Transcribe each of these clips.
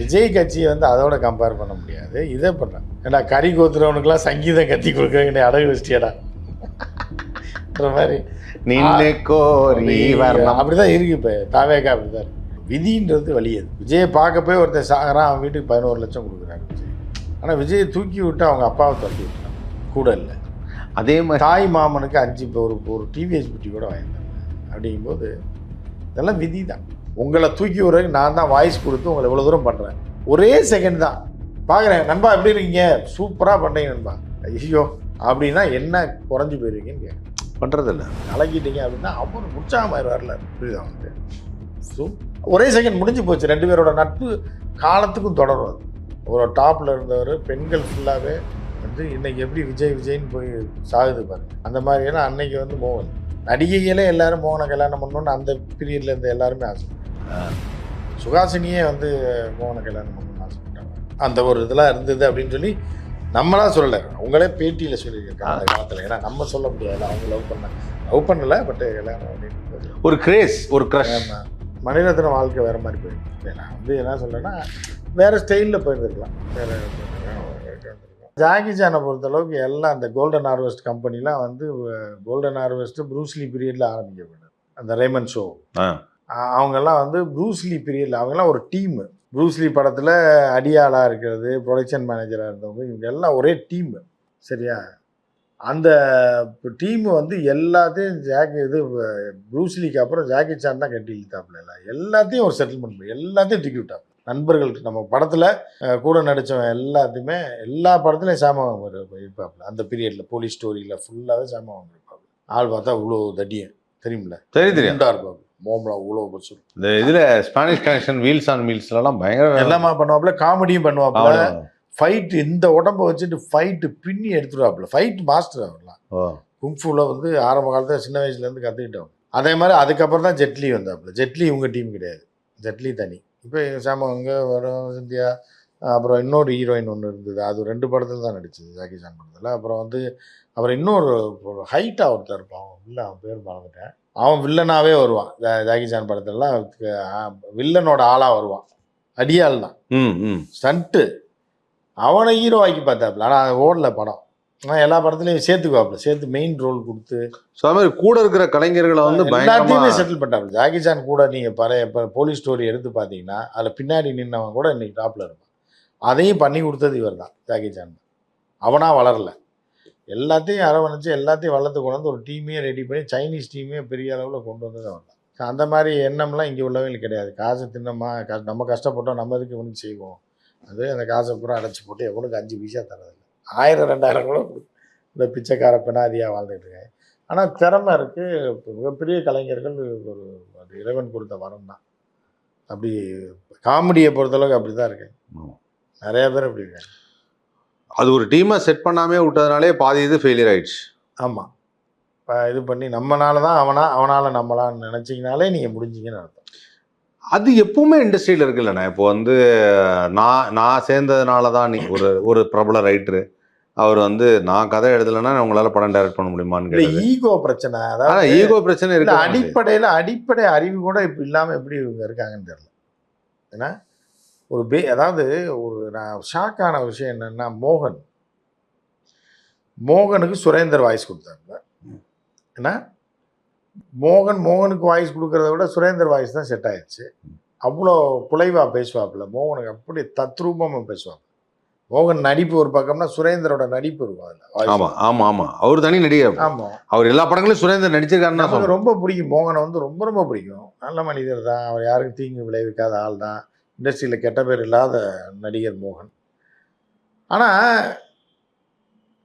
விஜய் கட்சியை வந்து அதோட கம்பேர் பண்ண முடியாது. இதே பண்ணுறேன். ஏன்னா கறி கோத்துறவனுக்குலாம் சங்கீதம் கத்தி கொடுக்குறேங்க அடகு வச்சிட்டியாடா மாதிரி நின்னு கோரி வரணும். அப்படிதான் இருக்கு. இப்போ தாவேக்கா அப்படிதான் இருக்கு. விதின்றது வழியது. விஜயை பார்க்க போய் ஒருத்தர் சாகிறான், அவன் வீட்டுக்கு 11 லட்சம் கொடுக்குறாரு விஜய். ஆனால் விஜயை தூக்கி விட்டு அவங்க அப்பாவை தள்ளி விட்டான் கூட இல்லை. அதே மாதிரி தாய் மாமனுக்கு 5 இப்போ ஒரு டிவிஎஸ் பிட்டி கூட வாங்கிட்டாங்க. அப்படிங்கும்போது இதெல்லாம் விதி தான். உங்களை தூக்கி விடுறதுக்கு நான் தான் வாய்ஸ் கொடுத்து உங்களை இவ்வளோ தூரம் பண்ணுறேன். ஒரே செகண்ட் தான் பார்க்குறேன். நண்பா எப்படி இருக்கீங்க, சூப்பராக பண்ணுறீங்க நண்பா. ஐயோ அப்படின்னா என்ன குறைஞ்சி போயிருக்கீங்கன்னு கேட்குறேன். பண்ணுறதில்ல, கலக்கிட்டீங்க அப்படின்னா அவர் உற்சாகமாயிருவார்ல. புரியுதா வந்து ஒரே செகண்ட் முடிஞ்சு போச்சு. 2 பேரோட நட்பு காலத்துக்கும் தொடரும். அது ஒரு டாப்பில் இருந்தவர் பெண்கள் ஃபுல்லாகவே வந்து இன்னைக்கு எப்படி விஜய்ன்னு போய் சாகுது பாருங்க. அந்த மாதிரியெல்லாம் அன்னைக்கு வந்து மோகன் நடிகைகளே எல்லாரும் மோகனை கல்யாணம் பண்ணணுன்னு அந்த பீரியட்ல இருந்து எல்லாருமே ஆசைப்பட்டாங்க. சுகாசினியே வந்து மோகனை கல்யாணம் பண்ணணும்னு ஆசைப்பட்டாங்க. அந்த ஒரு இதெல்லாம் இருந்தது அப்படின்னு சொல்லி நம்மளாம் சொல்லலை, அவங்களே பேட்டியில் சொல்லியிருக்காங்க அந்த காலத்தில். ஏன்னா நம்ம சொல்ல முடியாது அவங்க லவ் பண்ணலை, பட் கல்யாணம் அப்படின்னு ஒரு கிரேஸ், ஒரு க்ரஷ். மணிரத்ன வாழ்க்கை வேறு மாதிரி போயிருக்கு. நான் வந்து என்ன சொல்கிறேன்னா வேறு ஸ்டைலில் போயிருந்துருக்கலாம். வேறு ஜாக்கி சானை பொறுத்தளவுக்கு எல்லாம் அந்த கோல்டன் ஹார்வெஸ்ட் கம்பெனிலாம் வந்து கோல்டன் ஹார்வெஸ்ட்டு ப்ரூஸ்லி பீரியடில் ஆரம்பிக்கப்பட்டது. அந்த ரேமன் ஷோ அவங்கெல்லாம் வந்து ப்ரூஸ்லி பீரியடில் அவங்கெல்லாம் ஒரு டீமு. ப்ரூஸ்லி படத்தில் அடியாளாக இருக்கிறது, ப்ரொடக்ஷன் மேனேஜராக இருந்தவங்க, இவங்க எல்லாம் ஒரே டீமு. சரியா? அந்த டீமு வந்து எல்லாத்தையும் ப்ரூஸ்லிக்கு அப்புறம் ஜாக்கி சான் தான் கட்டி இழுத்தாப்புல. எல்லாத்தையும் ஒரு செட்டில்மெண்ட் எல்லாத்தையும் தூக்கி விட்டாப்புல. நண்பர்களுக்கு நம்ம படத்தில் கூட நடித்தவன் எல்லாத்தையுமே எல்லா படத்துலையும் சாமான் இருப்பாப்புல. அந்த பீரியடில் போலீஸ் ஸ்டோரியில் ஃபுல்லாகவே சாமான் இருப்பாப்புல. ஆள் பார்த்தா இவ்வளோ தட்டியன் தெரியுமில்ல, தெரியும் இருப்பாப்புல. மோம்லாம் இவ்வளோ பரிசு. இந்த இதில் ஸ்பானிஷ் கனெக்ஷன், வீல்ஸ் ஆன் வீல்ஸ்லாம் பயங்கர எல்லாமா பண்ணுவாப்புல. காமெடியும் பண்ணுவாப்புல. ஃபைட்டு இந்த உடம்பை வச்சுட்டு ஃபைட்டு பின்னி எடுத்துருவாப்புல. ஃபைட் மாஸ்டர் அவர்லாம். குங்ஃபுல வந்து ஆரம்ப காலத்தில் சின்ன வயசுலேருந்து கற்றுக்கிட்டோம். அதே மாதிரி அதுக்கப்புறம் தான் ஜெட்லி வந்தாப்புல. ஜெட்லி இவங்க டீம் கிடையாது, ஜெட்லி தனி. இப்போ சாமங்க வரும் சிந்தியா, அப்புறம் இன்னொரு ஹீரோயின் ஒன்று இருந்தது, அது 2 படத்தில் தான் நடிச்சது ஜாக்கி சான் படத்தில். அப்புறம் வந்து அப்புறம் இன்னொரு ஹைட்டாக ஒருத்தர் இருப்பான், இல்லை அவன் பேர் மறந்துட்டேன். அவன் வில்லனாகவே வருவான் ஜாக்கி சான் படத்துலலாம். வில்லனோட ஆளாக வருவான், அடியாள் தான், ஸ்டண்ட்டு. அவனை ஹீரோ ஆக்கி பார்த்தாப்புல. ஆனால் ஓடல படம். ஆனால் எல்லா படத்துலையும் சேர்த்துக்குவாப்புல, சேர்த்து மெயின் ரோல் கொடுத்து. ஸோ அது மாதிரி கூட இருக்கிற கலைஞர்களை வந்து எல்லாத்தையுமே செட்டில் பண்ணிட்டாப்புல. ஜாக்கி சான் கூட நீங்கள் இப்போ போலீஸ் ஸ்டோரி எடுத்து பார்த்தீங்கன்னா அதில் பின்னாடி நின்னவன் கூட இன்னைக்கு டாப்பில் இருப்பான். அதையும் பண்ணி கொடுத்தது இவர் தான், ஜாக்கி சான். அவனாக வளரல, எல்லாத்தையும் அரவணைச்சு எல்லாத்தையும் வளர்த்து கொண்டு வந்து ஒரு டீமையே ரெடி பண்ணி சைனீஸ் டீமையே பெரிய அளவில் கொண்டு வந்தது அவன் தான். அந்த மாதிரி எண்ணம்லாம் இங்கே உள்ளவங்களுக்கு கிடையாது. காசு தின்னமா, நம்ம கஷ்டப்பட்டோம், நம்ம இதுக்கு இவனுக்கு செய்வோம். அது அந்த காசை பூரா அடைச்சி போட்டு எவனுக்கு 5 பைசா தரதில்லை. 1000 2000 கூட இந்த பிச்சைக்கார பெனாதியாக வாழ்ந்துட்டு இருக்காங்க. ஆனால் திறமை இருக்குது. மிகப்பெரிய கலைஞர்கள் ஒரு அது இறைவன் கொடுத்த வரம் தான். அப்படி காமெடியை பொறுத்தளவுக்கு அப்படி தான் இருக்கு. நிறைய பேர் அப்படி இருக்காங்க. அது ஒரு டீமை செட் பண்ணாமே விட்டதுனாலே பாதி இது ஃபெயிலியர் ஆயிடுச்சு. ஆமாம், இப்போ இது பண்ணி நம்மனால தான் அவனால் நம்மளான்னு நினச்சிங்கனாலே நீங்கள் முடிஞ்சிங்கன்னு அர்த்தம். அது எப்பவுமே இண்டஸ்ட்ரியில் இருக்குல்லண்ணா. இப்போ வந்து நான் சேர்ந்ததுனால தான் நீ ஒரு பிரபல ரைட்டரு அவர் வந்து நான் கதை எழுதலைன்னா உங்களால் படம் டைரக்ட் பண்ண முடியுமான்னு கேட்டது. ஈகோ பிரச்சனை. அதாவது ஈகோ பிரச்சனை இருக்கு. அடிப்படை அறிவு கூட இப்போ இல்லாமல் எப்படி இவங்க இருக்காங்கன்னு தெரியல. ஏன்னா ஒரு அதாவது நான் ஷாக்கான விஷயம் என்னன்னா, மோகனுக்கு சுரேந்தர் வாய்ஸ் கொடுத்தாங்க. ஏன்னா மோகனுக்கு வாய்ஸ் கொடுக்கறத விட சுரேந்தர் வாய்ஸ் தான் செட் ஆயிடுச்சு. அவ்வளோ குலைவாக பேசுவாப்புல. மோகனுக்கு அப்படி தத்ரூபமாக பேசுவாங்க. மோகன் நடிப்பு ஒரு பக்கம்னா சுரேந்தரோட நடிப்பு இருக்கும் அதில். ஆமாம் ஆமாம் ஆமாம், அவர் தனி நடிகர். ஆமாம், அவர் எல்லா படங்களையும் சுரேந்தர் நடிச்சிருக்காருன்னா நமக்கு ரொம்ப பிடிக்கும். மோகனை வந்து ரொம்ப ரொம்ப பிடிக்கும். நல்ல மனிதர் தான். அவர் யாருக்கும் தீங்கு விளைவிக்காத ஆள் தான். இண்டஸ்ட்ரியில் கெட்ட பேர் இல்லாத நடிகர் மோகன். ஆனால்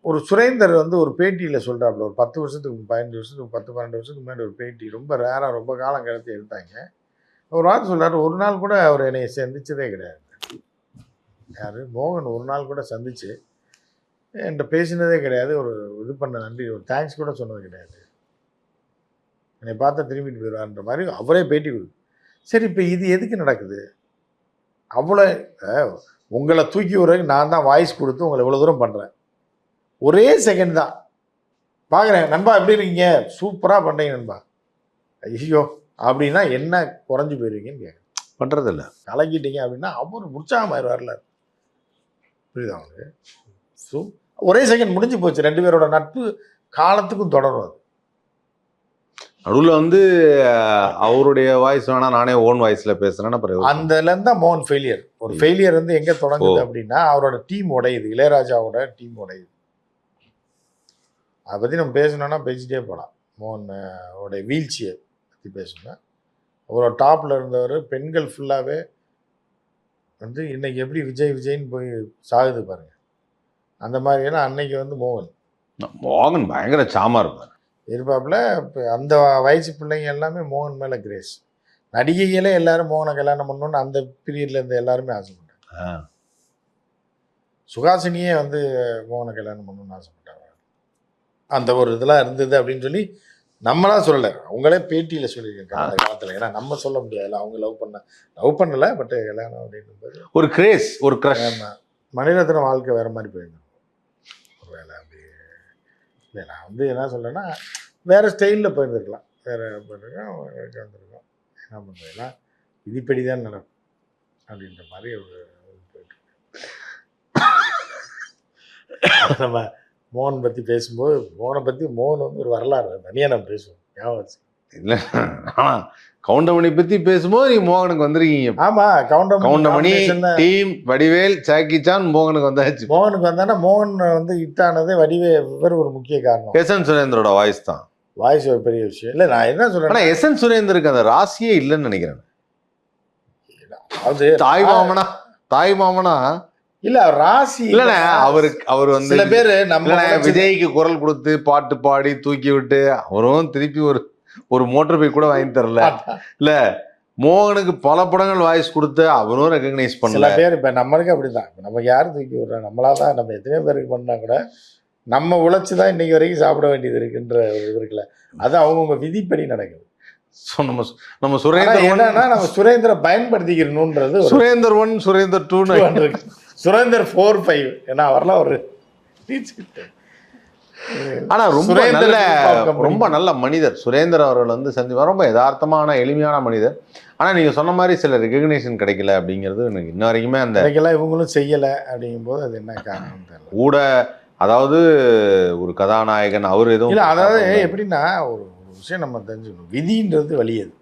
ஒரு சுரேந்தர் வந்து ஒரு பேட்டியில் சொல்கிறாப்புல, ஒரு 10 வருஷத்துக்கு 15 வருஷத்துக்கு 10-12 வருஷத்துக்கு முன்னாடி ஒரு பேட்டி, ரொம்ப ரேராக ரொம்ப காலம் கழித்து எடுத்தாங்க. ஒரு வார்த்தை சொல்கிறார், ஒரு நாள் கூட அவர் என்னை சந்தித்ததே கிடையாது. யார்? மோகன் ஒரு நாள் கூட சந்தித்து என்கிட்ட பேசினதே கிடையாது. ஒரு இது பண்ண நன்றி, ஒரு தேங்க்ஸ் கூட சொன்னது கிடையாது. என்னை பார்த்தா திரும்பிட்டு போயிடுவார்ன்ற மாதிரி அவரே பேட்டி கொடுக்கு. சரி, இப்போ இது எதுக்கு நடக்குது? அவ்வளோ உங்களை தூக்கி விடுறதுக்கு நான் தான் வாய்ஸ் கொடுத்து உங்களை இவ்வளோ தூரம் பண்ணுறேன். ஒரே செகண்ட் தான் பார்க்குறேன். நண்பா எப்படி இருக்கீங்க, சூப்பராக பண்ணுறீங்க நண்பா. ஐயோ அப்படின்னா என்ன குறைஞ்சி போயிருக்கீங்கன்னு கேட்குறேன். பண்ணுறதில்ல. கலக்கிட்டீங்க அப்படின்னா அவர் உற்சாகமாயிருவார்ல. புரியுதா அவனுக்கு? ஸோ ஒரே செகண்ட் முடிஞ்சு போச்சு. 2 பேரோட நட்பு காலத்துக்கும் தொடரும் அது. நடுவில் வந்து அவருடைய வாய்ஸ் வேணா நானே ஓன் வாய்ஸில் பேசுகிறேன்னா அப்புறம் அந்தலேருந்து தான் மோகன் ஃபெயிலியர். ஒரு ஃபெயிலியர் வந்து எங்கே தொடங்குது அப்படின்னா அவரோட டீம் உடையுது. இளையராஜாவோட டீம் உடையுது. அதை பற்றி நம்ம பேசணும்னா பேசிட்டே போகலாம். மோகன் உடைய வீழ்ச்சியை பற்றி பேசணும்னா அவரோட டாப்பில் இருந்தவர் பெண்கள் ஃபுல்லாகவே வந்து இன்னைக்கு எப்படி விஜய்ன்னு போய் சாகுது பாருங்க. அந்த மாதிரியான அன்னைக்கு வந்து மோகன் பயங்கர சாமா இருப்பாப்புல. இப்போ அந்த வயசு பிள்ளைங்க எல்லாமே மோகன் மேலே கிரேஸ். நடிகைகளே எல்லாரும் மோகனை கல்யாணம் பண்ணணும்னு அந்த பீரியட்ல இருந்து எல்லாருமே ஆசைப்பட்டாங்க. சுகாசினியே வந்து மோகனை கல்யாணம் பண்ணணும்னு ஆசைப்பட்டாங்க. அந்த ஒரு இதெல்லாம் இருந்தது அப்படின்னு சொல்லி நம்மளா சொல்லலை, அவங்களே பேட்டியில் சொல்லியிருக்காங்க அந்த காலத்தில். ஏன்னா நம்ம சொல்ல முடியாதுல்ல, அவங்க லவ் பண்ணலை பட் கல்யாணம் அப்படின்னு ஒரு கிரேஸ், ஒரு கிரஷ். மணிரத்னம் வாழ்க்கை வேற மாதிரி போயிருந்தோம் ஒரு வேலை. அப்படி இல்லை, நான் வந்து என்ன சொல்கிறேன்னா வேறு ஸ்டைலில் போயிருந்துருக்கலாம். வேறு போயிருக்கோம் வந்திருக்கோம். என்ன பண்ணுறதுனா விதிப்படி தான் நடக்கும் அப்படின்ற மாதிரி ஒரு போயிட்டு நம்ம மோகன் பற்றி பேசும்போது மோகன் வந்து ஒரு வரலாறு தனியாக நம்ம பேசுவோம். ஞாபகம் இல்லை, ஆனால் கவுண்டமணி பற்றி பேசும்போது நீ மோகனுக்கு வந்துருக்கீங்க. ஆமாம், Goundamani team Vadivel Jackie Chan மோகனுக்கு வந்தாச்சு. மோகனுக்கு வந்தானா மோகன் வந்து ஹிட் ஆனது இவர் ஒரு முக்கிய காரணம். எஸ்என் சுரேந்தரோட வாய்ஸ் தான். வாய்ஸ் ஒரு பெரிய விஷயம் இல்லை. நான் என்ன சொல்றேன், ஆனால் எஸ்என் சுரேந்தருக்கு அந்த ராசியே இல்லைன்னு நினைக்கிறேன். அது தாய் மாமனா இல்ல ராசி இல்லண்ணே. அவர் வந்து சில பேரு நம்ம விஜய்க்கு குரல் கொடுத்து பாட்டு பாடி தூக்கி விட்டு அவரும் திருப்பி ஒரு மோட்டர் பைக் கூட வாங்கி தரல. இல்ல மோகனுக்கு பல படங்கள் வாய்ஸ் கொடுத்து அவரும் ரெகக்னைஸ் பண்ணல. சில பேர் இப்ப நம்மளுக்கு அப்படிதான். நமக்கு யாரும் தூக்கி விடுறா, நம்மளாதான் நம்ம எத்தனையோ பேருக்கு பண்ணா கூட நம்ம உழைச்சுதான் இன்னைக்கு வரைக்கும் சாப்பிட வேண்டியது இருக்குன்ற ஒரு இது இருக்குல்ல. அது அவங்கவுங்க விதிப்படி நடக்குது. நம்ம சுரேந்தர் என்னன்னா நம்ம சுரேந்தரை பயன்படுத்திக்கிறணும்ன்றது சுரேந்தர் 1 சுரேந்தர் 2 இருக்கு. சுரேந்தர் 4, 5 ஏன்னா வரலாம் ஒரு. ஆனா ரொம்ப நல்ல மனிதர் சுரேந்தர் அவர்கள் வந்து ரொம்ப யதார்த்தமான எளிமையான மனிதர். ஆனா நீங்க சொன்ன மாதிரி சில ரெகக்னேஷன் கிடைக்கல அப்படிங்கிறது எனக்கு இன்ன வரைக்குமே அந்த கிடைக்கல, இவங்களும் செய்யல அப்படிங்கும் போது அது என்ன காரணம் தெரியல. கூட அதாவது ஒரு கதாநாயகன் அவர் எதுவும் இல்லை, அதாவது எப்படின்னா ஒரு விஷயம் நம்ம தெரிஞ்சுக்கணும். விதின்றது வலியது.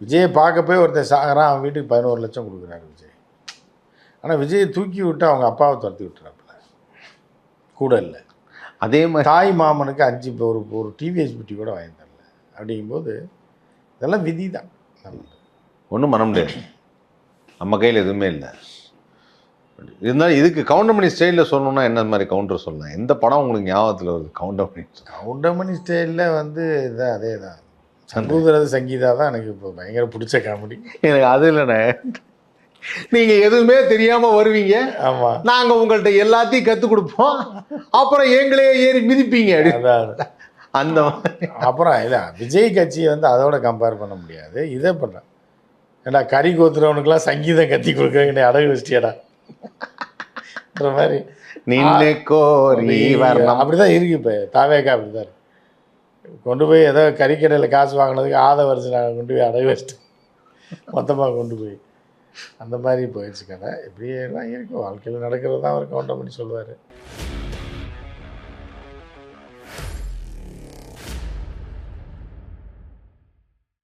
விஜயை பார்க்க போய் ஒருத்தன் சாகிறான், அவன் வீட்டுக்கு 11 லட்சம் கொடுக்குறாரு விஜய். ஆனால் விஜயை தூக்கி விட்டு அவங்க அப்பாவை துரத்தி விட்டுறாப்புல கூட இல்லை. அதே மாதிரி தாய் மாமனுக்கு 5 ஒரு டிவிஎஸ் பிட்டி கூட வாங்கி தரல. அப்படிங்கும்போது இதெல்லாம் விதி தான். ஒன்றும் பண்ண முடியாது, நம்ம கையில் எதுவுமே இல்லை. இருந்தாலும் இதுக்கு கவுண்டமணி ஸ்டைலில் சொல்லணும்னா என்ன மாதிரி கவுண்டர் சொல்லலாம்? எந்த படம் உங்களுக்கு ஞாபகத்தில் வருது? கவுண்டமணி ஸ்டைலில் வந்து இதான் அதே தான். சங்கூதரது சங்கீதா தான் எனக்கு இப்போ பயங்கர பிடிச்ச காமெடி. எனக்கு அது இல்லைண்ணே, நீங்கள் எதுவுமே தெரியாமல் வருவீங்க. ஆமாம், நாங்கள் உங்கள்கிட்ட எல்லாத்தையும் கற்றுக் கொடுப்போம், அப்புறம் எங்களே ஏறி மிதிப்பீங்க. அந்த அப்புறம் இல்லை, விஜய் கட்சியை வந்து அதோட கம்பேர் பண்ண முடியாது. இதே பண்ண ஏன்னா கறி கோத்துறவனுக்குலாம் சங்கீதம் கத்தி கொடுக்குறேங்க அடகு வச்சிட்டியாடா மாதிரி அப்படிதான் இருக்கு. இப்போ தாவேக்கா அப்படிதான் இருக்கு. கொண்டு போய் ஏதோ கறிக்கடையில் காசு வாங்கினதுக்கு ஆதவரிசை நாங்கள் கொண்டு போய் அடகு வச்சுட்டு மொத்தமாக கொண்டு போய் அந்த மாதிரி போயிடுச்சு கதை. இப்படியே எல்லாம் இருக்கும் வாழ்க்கையில் நடக்கிறது தான் அவர் கவுண்டர் பண்ணி சொல்லுவார்.